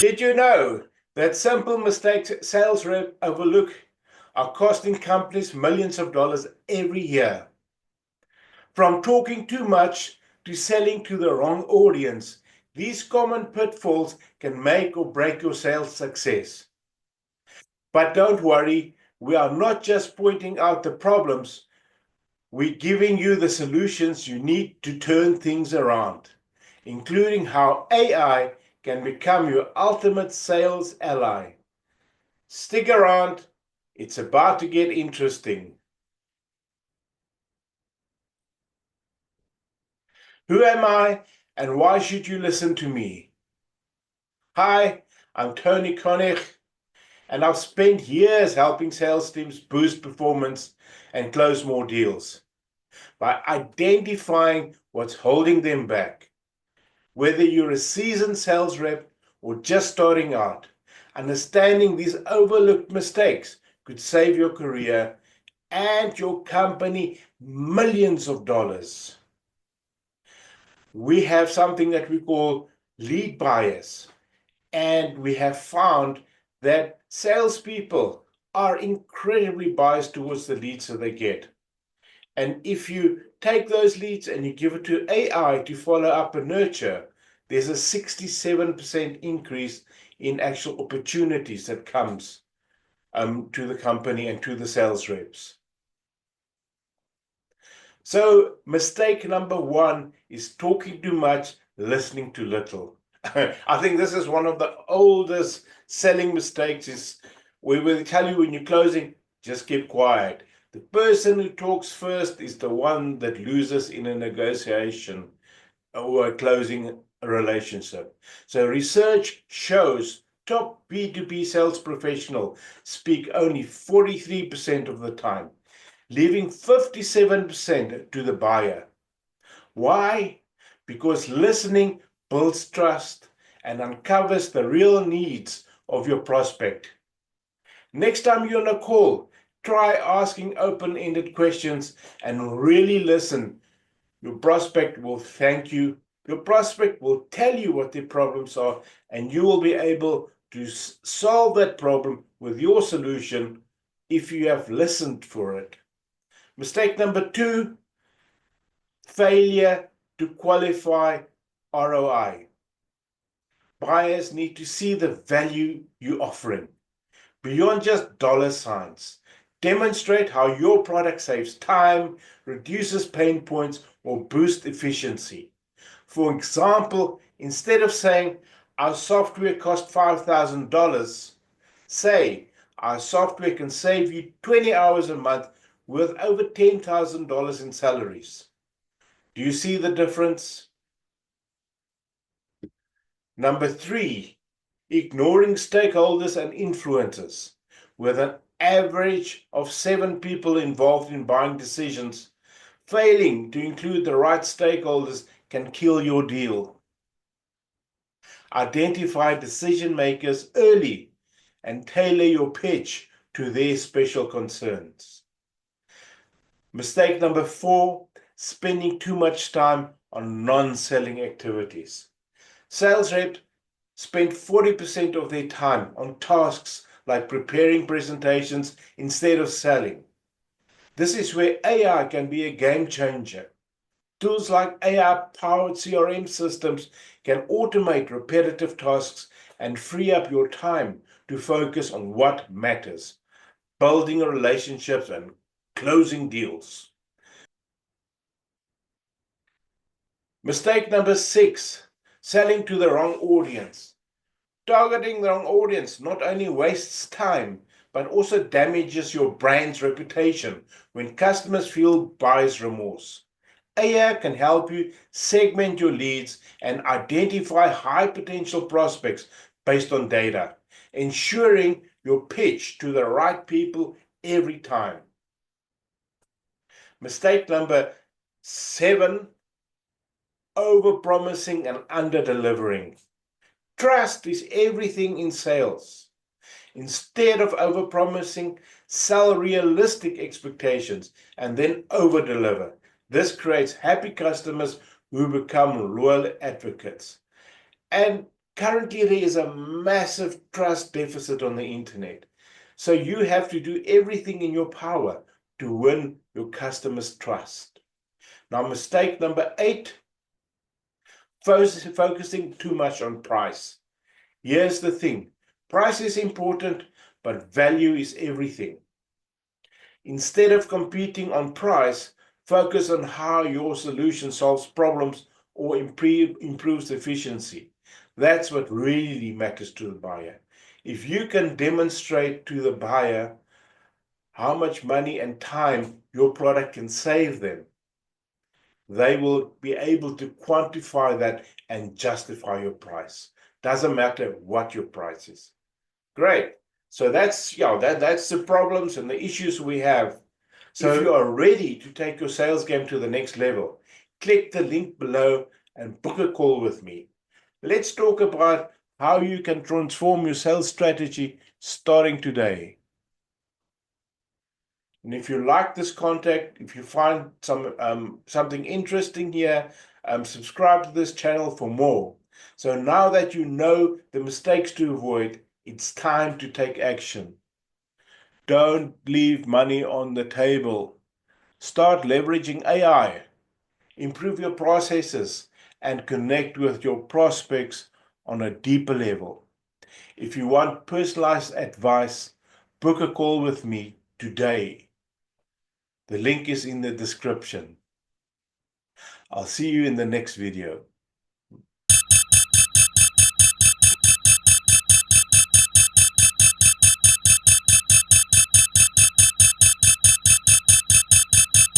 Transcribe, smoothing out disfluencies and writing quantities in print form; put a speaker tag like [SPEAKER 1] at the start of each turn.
[SPEAKER 1] Did you know that simple mistakes sales rep overlook are costing companies millions of dollars every year? From talking too much to selling to the wrong audience, these common pitfalls can make or break your sales success. But don't worry, we are not just pointing out the problems, we're giving you the solutions you need to turn things around, including how AI can become your ultimate sales ally. Stick around, it's about to get interesting. Who am I and why should you listen to me? Hi, I'm Tony Koenig, and I've spent years helping sales teams boost performance and close more deals by identifying what's holding them back. Whether you're a seasoned sales rep or just starting out, understanding these overlooked mistakes could save your career and your company millions of dollars. We have something that we call lead bias, and we have found that salespeople are incredibly biased towards the leads that they get. And if you take those leads and you give it to AI to follow up and nurture, there's a 67% increase in actual opportunities that comes to the company and to the sales reps. So mistake number one is talking too much, listening too little. I think this is one of the oldest selling mistakes is we will tell you when you're closing, just keep quiet. The person who talks first is the one that loses in a negotiation or closing a relationship. So research shows top B2B sales professionals speak only 43% of the time, leaving 57% to the buyer. Why? Because listening builds trust and uncovers the real needs of your prospect. Next time you're on a call, try asking open-ended questions and really listen. Your prospect will thank you. Your prospect will tell you what their problems are, and you will be able to solve that problem with your solution if you have listened for it. Mistake number two, failure to qualify ROI. Buyers need to see the value you're offering beyond just dollar signs. Demonstrate how your product saves time, reduces pain points, or boosts efficiency. For example, instead of saying, our software cost $5,000, say, our software can save you 20 hours a month worth over $10,000 in salaries. Do you see the difference? Number three, ignoring stakeholders and influencers. With an average of 7 people involved in buying decisions, failing to include the right stakeholders can kill your deal. Identify decision makers early and tailor your pitch to their special concerns. Mistake number four, spending too much time on non-selling activities. Sales reps spend 40% of their time on tasks like preparing presentations instead of selling. This is where AI can be a game changer. Tools like AI-powered CRM systems can automate repetitive tasks and free up your time to focus on what matters, building relationships and closing deals. Mistake number six, selling to the wrong audience. Targeting the wrong audience not only wastes time, but also damages your brand's reputation when customers feel buyer's remorse. AI can help you segment your leads and identify high potential prospects based on data, ensuring your pitch to the right people every time. Mistake number seven, over-promising and under-delivering. Trust is everything in sales. Instead of over-promising, sell realistic expectations and then over-deliver. This creates happy customers who become loyal advocates. And Currently, there is a massive trust deficit on the internet. So you have to do everything in your power to win your customers' trust. Now, mistake number 8, focusing too much on price. Here's the thing. Price is important, but value is everything. Instead of competing on price, focus on how your solution solves problems or improves efficiency. That's what really matters to the buyer. If you can demonstrate to the buyer how much money and time your product can save them, they will be able to quantify that and justify your price. Doesn't matter what your price is. Great. So that's the problems and the issues we have. So if you are ready to take your sales game to the next level, click the link below and book a call with me. Let's talk about how you can transform your sales strategy starting today. And if you like this content, if you find something interesting here, subscribe to this channel for more. So now that you know the mistakes to avoid, it's time to take action. Don't leave money on the table. Start leveraging AI, improve your processes, and connect with your prospects on a deeper level. If you want personalized advice, book a call with me today. The link is in the description. I'll see you in the next video.